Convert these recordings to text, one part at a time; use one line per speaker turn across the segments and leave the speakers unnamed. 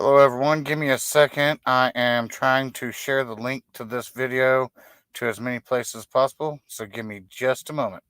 Hello everyone, give me a second. I am trying to share the link to this video to as many places as possible, so give me just a moment.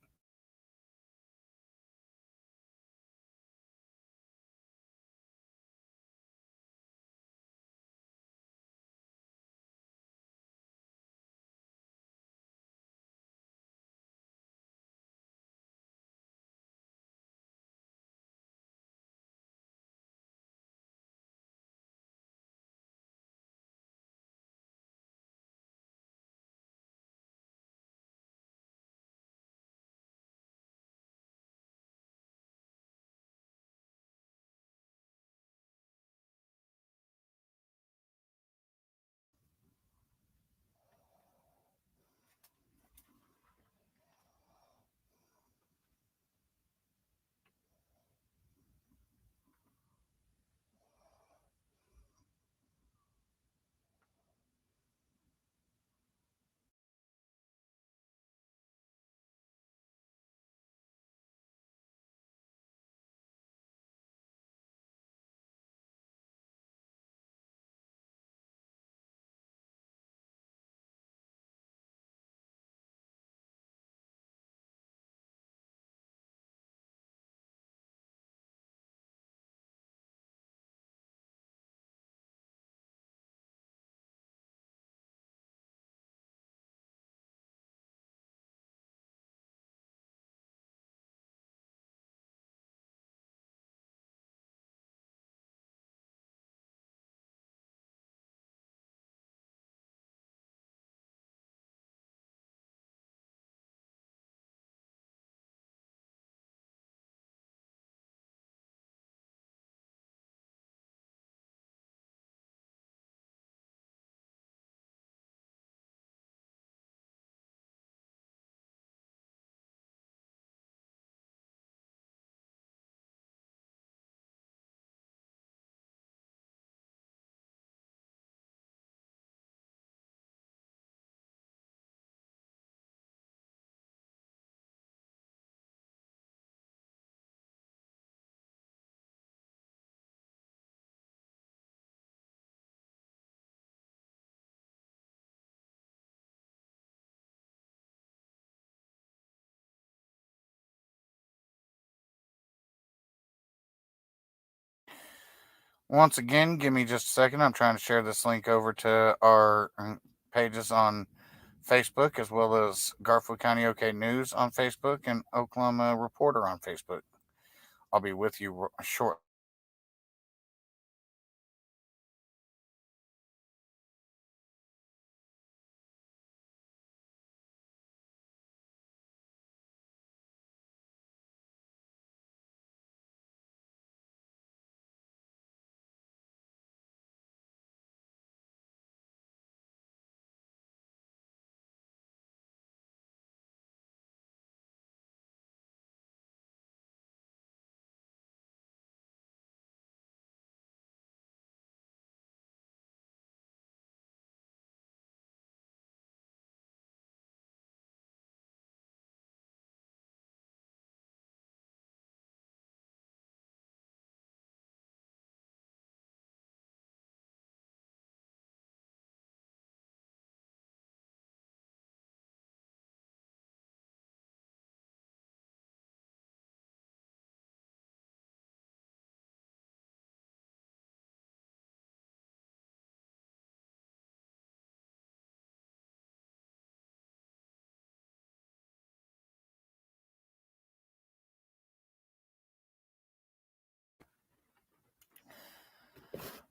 Once again, give me just a second. I'm trying to share this link over to our pages on Facebook, as well as Garfield County OK News on Facebook and Oklahoma Reporter on Facebook. I'll be with you shortly.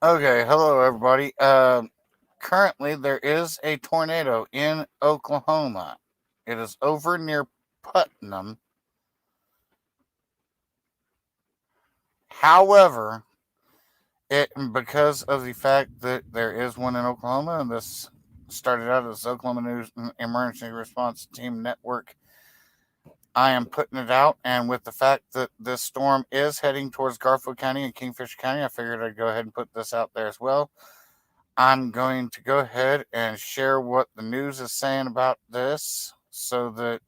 Okay, hello everybody. Currently, there is a tornado in Oklahoma. It is over near Putnam. However, it because of the fact that there is one in Oklahoma, and this started out as Oklahoma News Emergency Response Team Network. I am putting it out, and with the fact that this storm is heading towards Garfield County and Kingfisher County, I figured I'd go ahead and put this out there as well. I'm going to go ahead and share what the news is saying about this so that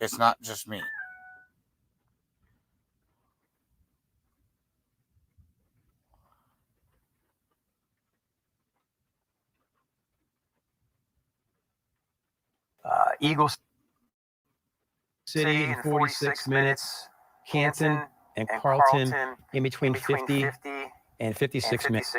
it's not just me.
Eagle City in 46 minutes, Canton and Carlton in between 50 and 56 minutes.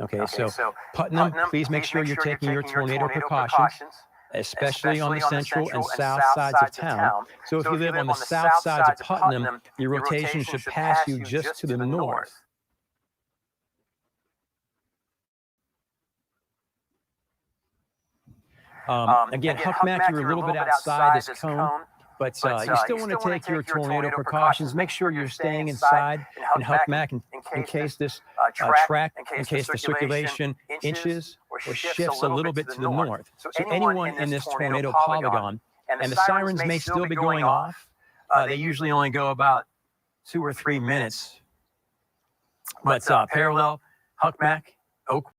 Okay, so Putnam, please make sure you're taking your tornado precautions, especially on the central and south sides of town. So if you live on the south sides of Putnam, your rotation should pass you just to the north. Again, Huckmack, you're a little bit outside this cone, but you still want to take your tornado precautions. Make sure you're staying inside in Huckmack in case this track, in case the circulation inches or shifts a little bit to the north. So anyone in this tornado polygon, and the sirens may still be going off. They usually only go about 2 or 3 minutes. But parallel, Huckmack, Oak.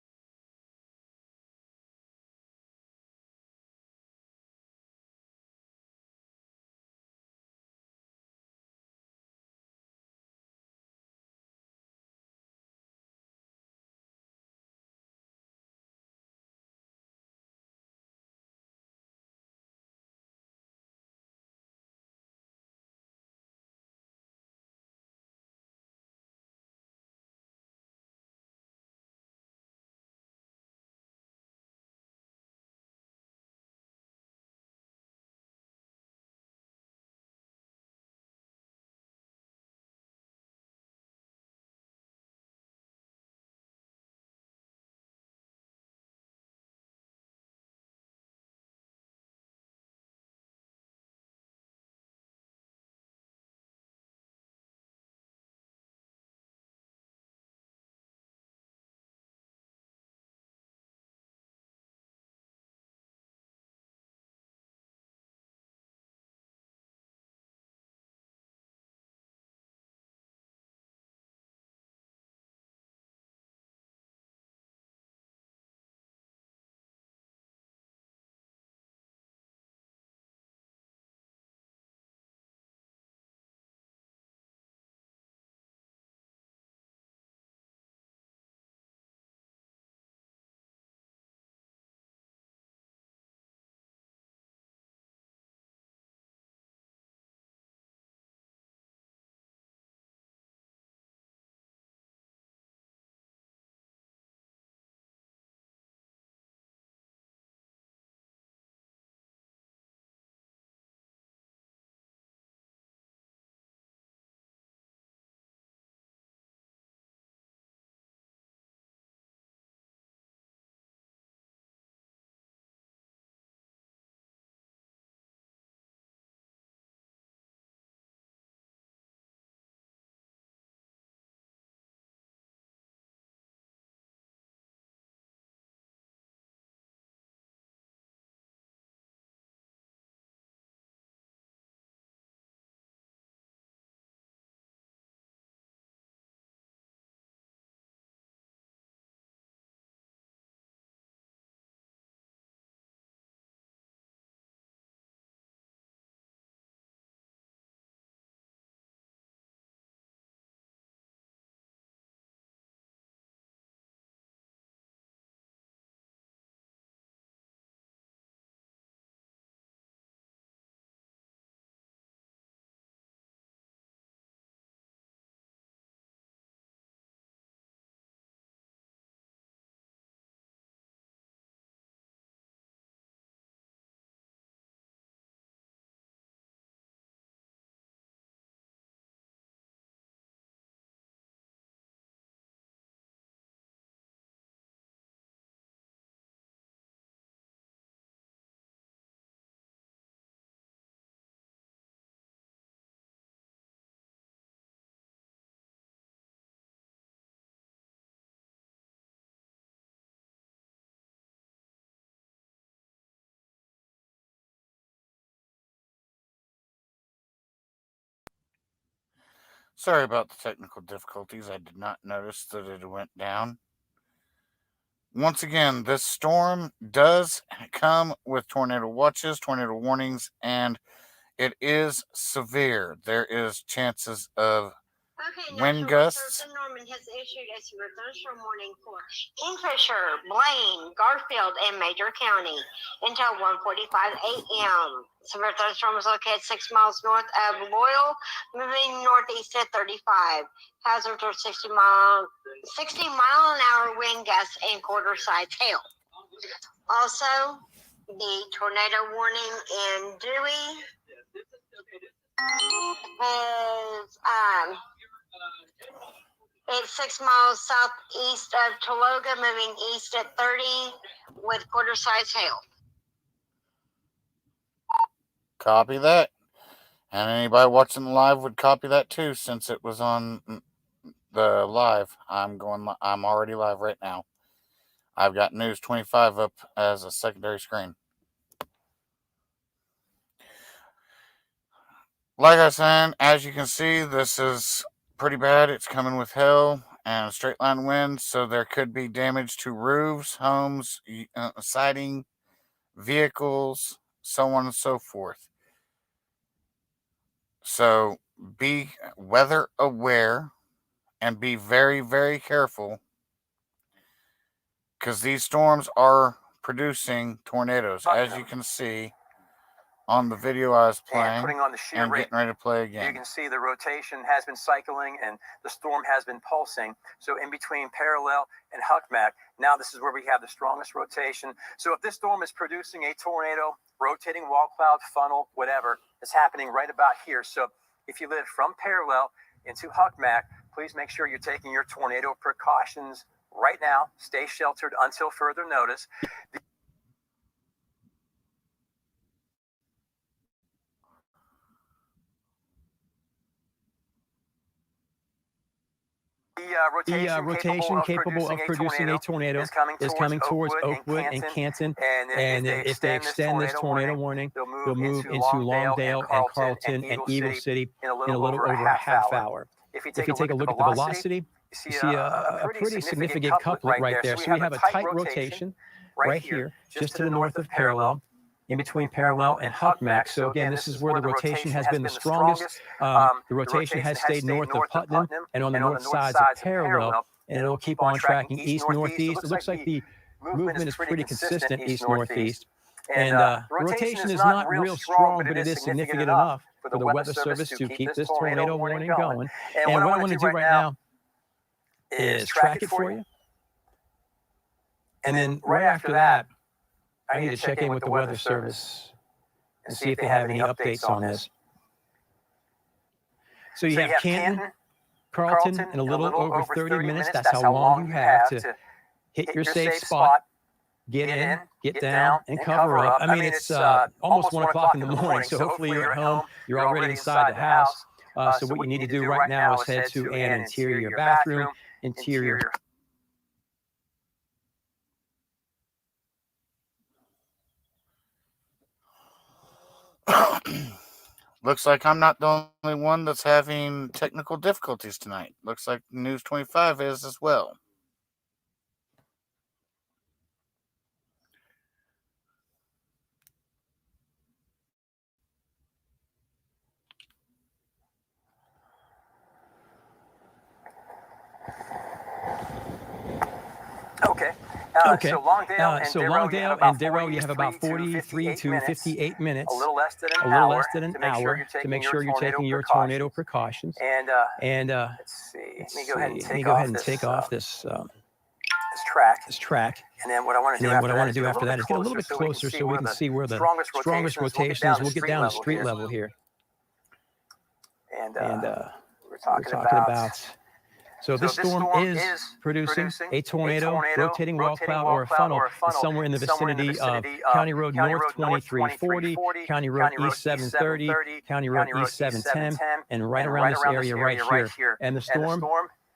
Sorry about the technical difficulties. I did not notice that it went down. Once again, this storm does come with tornado watches, tornado warnings, and it is severe. There is chances of wind gusts.
Norman has issued a severe thunderstorm warning for Kingfisher, Blaine, Garfield, and Major County until 1:45 a.m. Severe thunderstorm is located 6 miles north of Loyal, moving northeast at 35. Hazards are 60 mile an hour wind gusts and quarter-size hail. Also, the tornado warning in Dewey is it's 6 miles southeast of Tologa, moving east at 30 with quarter-size hail.
Copy that. And anybody watching the live would copy that too, since it was on the live. I'm already live right now. I've got News 25 up as a secondary screen. Like I said, as you can see, this is pretty bad. It's coming with hail and straight line winds, so there could be damage to roofs, homes, siding, vehicles, so on and so forth. So be weather aware and be very, very careful, because these storms are producing tornadoes, as you can see on the video I was playing
and putting on the shear rate,
getting ready to play again.
You can see the rotation has been cycling and the storm has been pulsing. So in between parallel and Huckmack, now this is where we have the strongest rotation. So if this storm is producing a tornado, rotating wall cloud, funnel, whatever, it's happening right about here. So if you live from parallel into Huckmack, please make sure you're taking your tornado precautions right now. Stay sheltered until further notice. The rotation capable of producing a tornado is coming towards Oakwood and Canton. And if they extend this tornado warning, they'll move into Longdale and Carlton and Eagle City in a little over a half hour. If you take a look at the velocity, you see a pretty significant couplet right there. So we have a tight rotation right here, just to the north of parallel, in between parallel and Huckmack. So again, this is where the rotation has been the strongest. The rotation has stayed north of Putnam and on the north sides of parallel, and it'll keep on tracking east-northeast. It looks like the movement is pretty consistent east-northeast. And the rotation is not real strong, but it is significant enough for the Weather Service to keep this tornado warning going. And what I want to do right now is track it for you. And then right after that, I need to check in with the Weather Service and see if they have any updates on this. So you have Canton, Carlton, in a little over 30 minutes. That's how long you have to hit your safe spot, get in, get down, and cover up. I mean, it's almost 1 o'clock in the morning, so hopefully you're at home. You're already inside the house. So what you need to do right now is head to an interior bathroom, interior.
Looks like I'm not the only one that's having technical difficulties tonight. Looks like News 25 is as well.
Okay. So Longdale and Darrow, you have about 43 to 58 minutes. A little less than an hour to make sure you're taking your tornado precautions. And let's see. Let me go ahead and take off this track. And then what I want to do after that is get a little bit closer so we can see where the strongest rotation is. We'll get down to street level here. And we're talking about. So this storm is producing a tornado, rotating wall cloud, or a funnel somewhere in the vicinity of County Road North 2340, County Road East 730, County Road East 710, and right around this area right here. And the storm,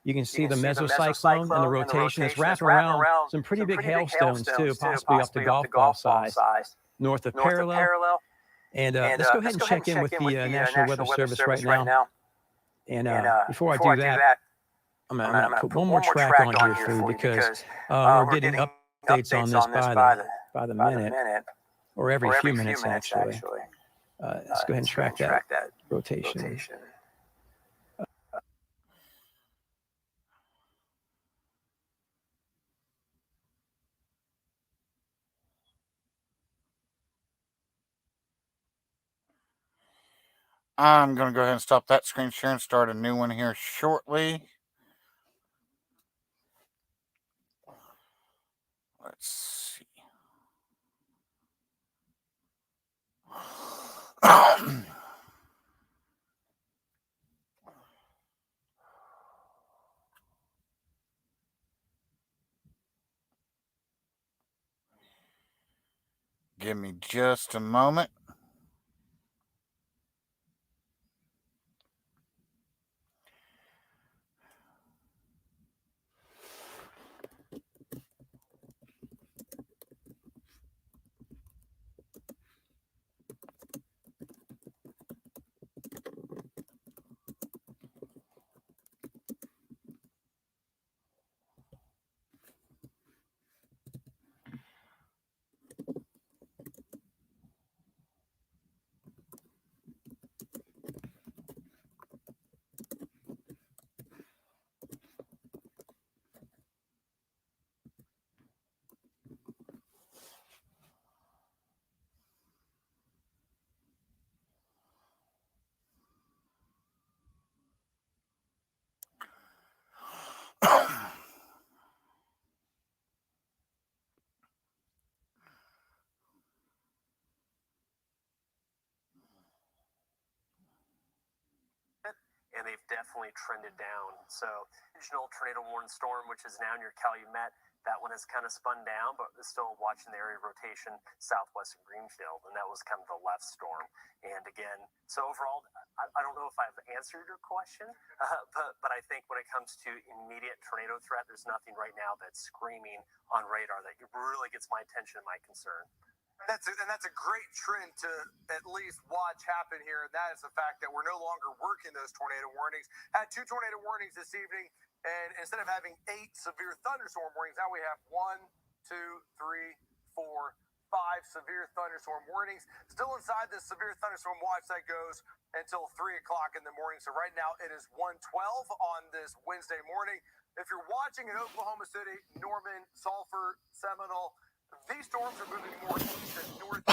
you can see the mesocyclone and the rotation is wrapping around some pretty big hailstones too, possibly up to golf ball size, north of parallel. And let's go ahead and check in with the National Weather Service right now. And before I do that, I'm gonna put one more track on here for you because we're getting updates on this by the minute, or every few minutes actually. Let's go ahead and track that rotation.
I'm going to go ahead and stop that screen share and start a new one here shortly. Let's see. Give me just a moment.
And they've definitely trended down. So, original tornado warning storm, which is now near Calumet, that one has kind of spun down, but is still watching the area of rotation southwest of Greenfield, and that was kind of the left storm. And again, so overall, I don't know if I've answered your question, but I think when it comes to immediate tornado threat, there's nothing right now that's screaming on radar that really gets my attention and my concern. That's a great trend to at least watch happen here, and that is the fact that we're no longer working those tornado warnings. Had 2 tornado warnings this evening, and instead of having 8 severe thunderstorm warnings, now we have 1, 2, 3, 4, 5 severe thunderstorm warnings. Still inside this severe thunderstorm watch that goes until 3 o'clock in the morning. So right now it is 1:12 on this Wednesday morning. If you're watching in Oklahoma City, Norman, Sulphur, Seminole, these storms are moving more east and north.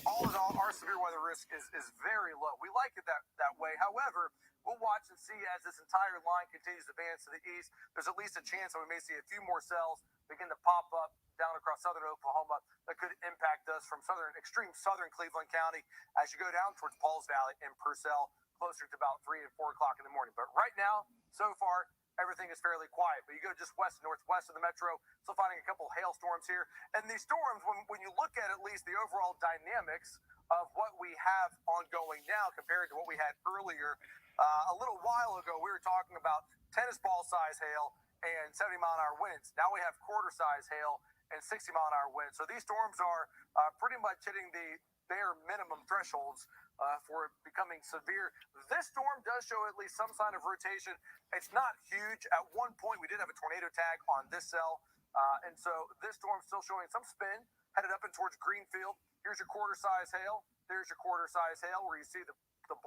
All in all, our severe weather risk is very low. We like it that way. However, we'll watch and see as this entire line continues to advance to the east. There's at least a chance that we may see a few more cells begin to pop up down across southern Oklahoma that could impact us from extreme southern Cleveland County as you go down towards Pauls Valley and Purcell, closer to about 3 and 4 o'clock in the morning. But right now, so far, everything is fairly quiet. But you go just west, northwest of the metro, still finding a couple hailstorms here. And these storms, when you look at least the overall dynamics of what we have ongoing now compared to what we had earlier, a little while ago, we were talking about tennis ball size hail and 70-mile-an-hour winds. Now we have quarter size hail and 60-mile-an-hour winds. So these storms are pretty much hitting the bare minimum thresholds for becoming severe. This storm does show at least some sign of rotation. It's not huge. At one point, we did have a tornado tag on this cell. And so this storm's still showing some spin, headed up and towards Greenfield. Here's your quarter size hail. There's your quarter size hail, where you see the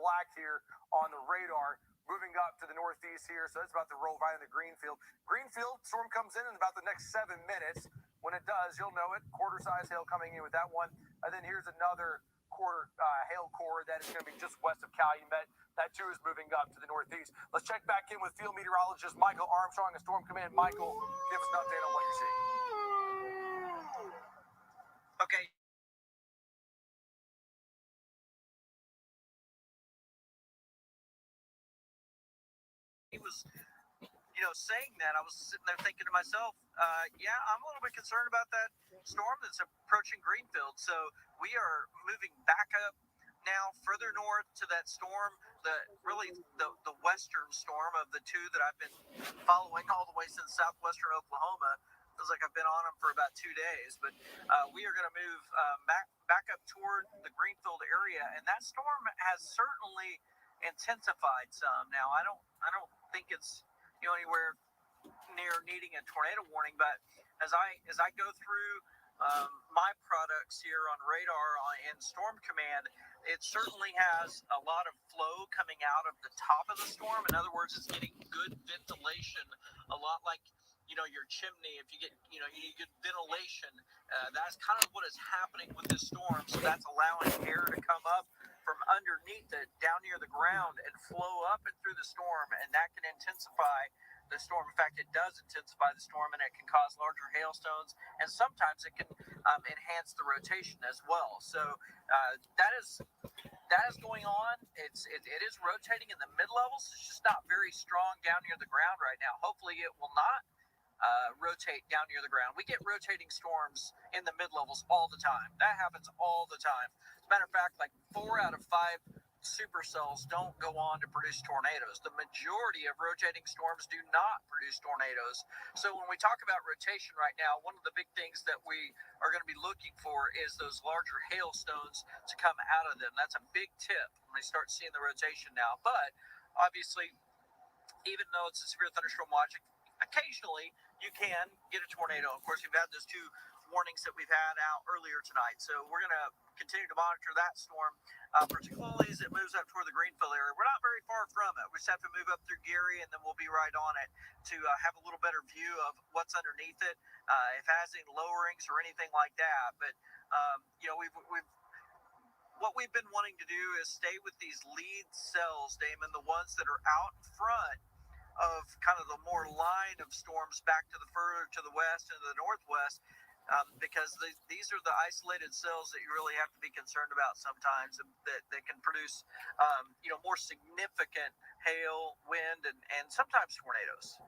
black here on the radar moving up to the northeast here. So that's about to roll right into Greenfield. Greenfield storm comes in about the next 7 minutes. When it does, you'll know it. Quarter size hail coming in with that one. And then here's another quarter hail core that is going to be just west of Calumet. That too is moving up to the northeast. Let's check back in with field meteorologist Michael Armstrong at Storm Command. Michael, give us an update on what you're seeing. Okay. He was, saying that, I was sitting there thinking to myself, yeah, I'm a little bit concerned about that storm that's approaching Greenfield. So we are moving back up now further north to that storm, the western storm of the 2 that I've been following all the way since southwestern Oklahoma. Feels like I've been on them for about 2 days, but we are going to move back up toward the Greenfield area, and that storm has certainly intensified some. Now I don't think it's anywhere near needing a tornado warning, but as I go through my products here on radar and Storm Command, it certainly has a lot of flow coming out of the top of the storm. In other words, it's getting good ventilation, a lot like your chimney. If you get you need good ventilation, that's kind of what is happening with this storm. So that's allowing air to come up
from underneath it down near the ground and flow up and through the storm, and that can intensify the storm. In fact, it does intensify the storm, and it can cause larger hailstones, and sometimes it can enhance the rotation as well. So that is going on. It is rotating in the mid levels. It's just not very strong down near the ground right now. Hopefully, it will not rotate down near the ground. We get rotating storms in the mid levels all the time. That happens all the time. As a matter of fact, like 4 out of 5 supercells don't go on to produce tornadoes. The majority of rotating storms do not produce tornadoes. So when we talk about rotation right now, one of the big things that we are going to be looking for is those larger hailstones to come out of them. That's a big tip when we start seeing the rotation now. But obviously, even though it's a severe thunderstorm watch, occasionally you can get a tornado. Of course, we've had those 2 warnings that we've had out earlier tonight. So we're going to continue to monitor that storm, particularly as it moves up toward the Greenfield area. We're not very far from it. We just have to move up through Gary, and then we'll be right on it to have a little better view of what's underneath it, if it has any lowerings or anything like that. But, what we've been wanting to do is stay with these lead cells, Damon, the ones that are out in front of kind of the more line of storms back to the further to the west and the northwest, because these are the isolated cells that you really have to be concerned about sometimes, that can produce more significant hail, wind, and sometimes tornadoes.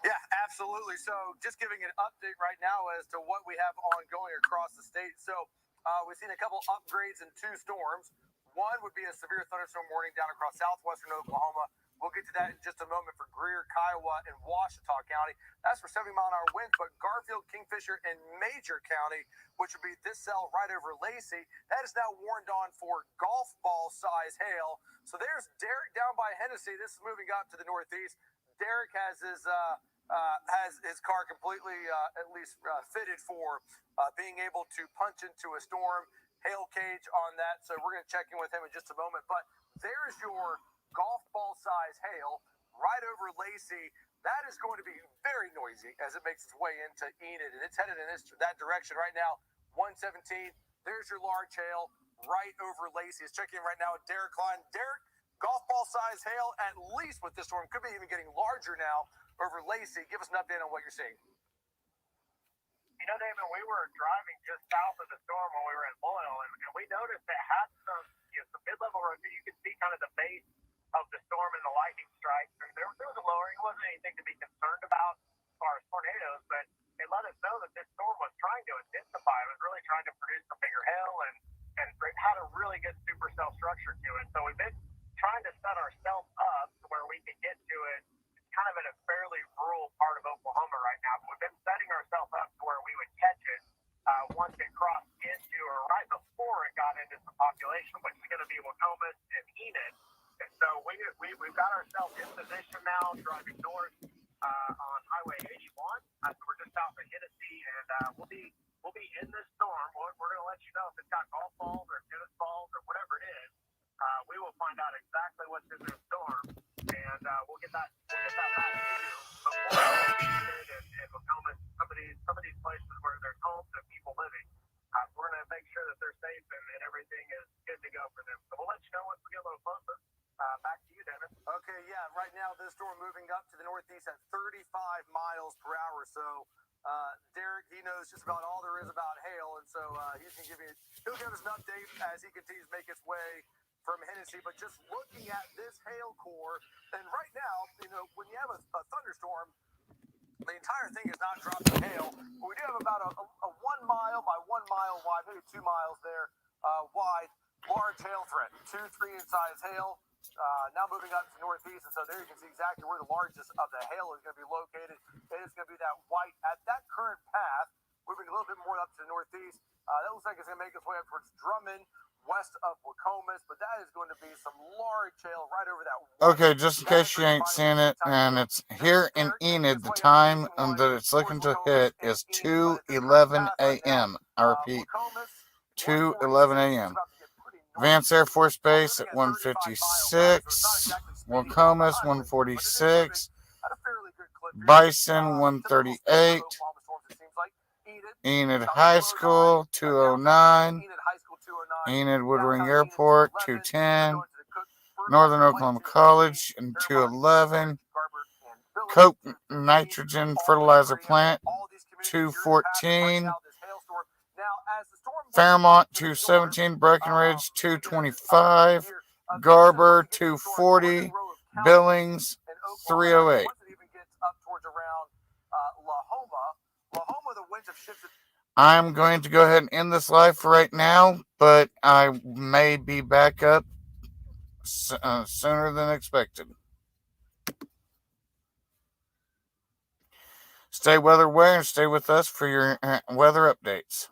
Yeah, absolutely. So just giving an update right now as to what we have ongoing across the state. So we've seen a couple upgrades in 2 storms. One would be a severe thunderstorm warning down across southwestern Oklahoma. We'll get to that in just a moment for Greer, Kiowa, and Ouachita County. That's for 70-mile-an-hour winds, but Garfield, Kingfisher, and Major County, which would be this cell right over Lacey, that is now warned on for golf ball size hail. So there's Derek down by Hennessy. This is moving up to the northeast. Derek has his car completely at least fitted for being able to punch into a storm, hail cage on that. So we're going to check in with him in just a moment. But there's your golf ball size hail right over Lacey. That is going to be very noisy as it makes its way into Enid, and it's headed in that direction right now. 117. There's your large hail right over Lacey. It's checking in right now with Derek Klein. Derek, golf ball size hail, at least with this storm, could be even getting larger now over Lacey. Give us an update on what you're seeing.
You know, David, we were driving just south of the storm when we were in Loyal, and we noticed it had some mid-level rotation. You could see kind of the base of the storm and the lightning strikes. And there was a lowering. It wasn't anything to be concerned about as far as tornadoes, but it let us know that this storm was trying to intensify. It was really trying to produce some bigger hail, and it had a really good supercell structure to it. So we've been trying to set ourselves up to where we can get to it. It's kind of in a fairly rural part of Oklahoma right now, but we've been setting ourselves up to where we would catch it once it crossed into, or right before it got into some population, which is going to be Wacomas and Enid. And so we've got ourselves in position now, driving north on Highway 81. So we're just south of Hennessy, and we'll be in this storm. We're going to let you know if it's got golf balls or tennis balls or whatever it is. We will find out exactly what's in this storm, and we'll get that back to you before Enid and Wacomas, some of these places where there's homes and people living. We're going to make sure that they're safe and everything is good to go for them. So we'll let you know once we get a little closer. Back to you, Dennis.
Okay, yeah, right now this storm moving up to the northeast at 35 miles per hour. So Derek, he knows just about all there is about hail, and so he'll give us an update as he continues to make his way from Hennessy. But just looking at this hail core, and right now, when you have a thunderstorm, the entire thing is not dropping hail. But we do have about a 1 mile by 1 mile wide, maybe 2 miles there wide, large hail threat, 2-3 inch size hail. Now moving up to northeast, and so there you can see exactly where the largest of the hail is going to be located. It is going to be that white at that current path, moving a little bit more up to the northeast. That looks like it's going to make its way up towards Drummond, west of Wacomas, but that is going to be some large hail right over that.
Okay, just in case you ain't seen it, and it's here in Enid, the time that it's looking to hit is 2:11 a.m. I repeat, 2:11 a.m. Vance Air Force Base at 156, Wacomas 146, Bison 138, Enid High School 209, Enid Woodring Airport, 210. Northern Oklahoma College, and 211. Coke Nitrogen Fertilizer Plant, 214. Fairmont, 217. Breckenridge, 225. Garber, 240. Billings, 308. I'm going to go ahead and end this live for right now, but I may be back up sooner than expected. Stay weather aware and stay with us for your weather updates.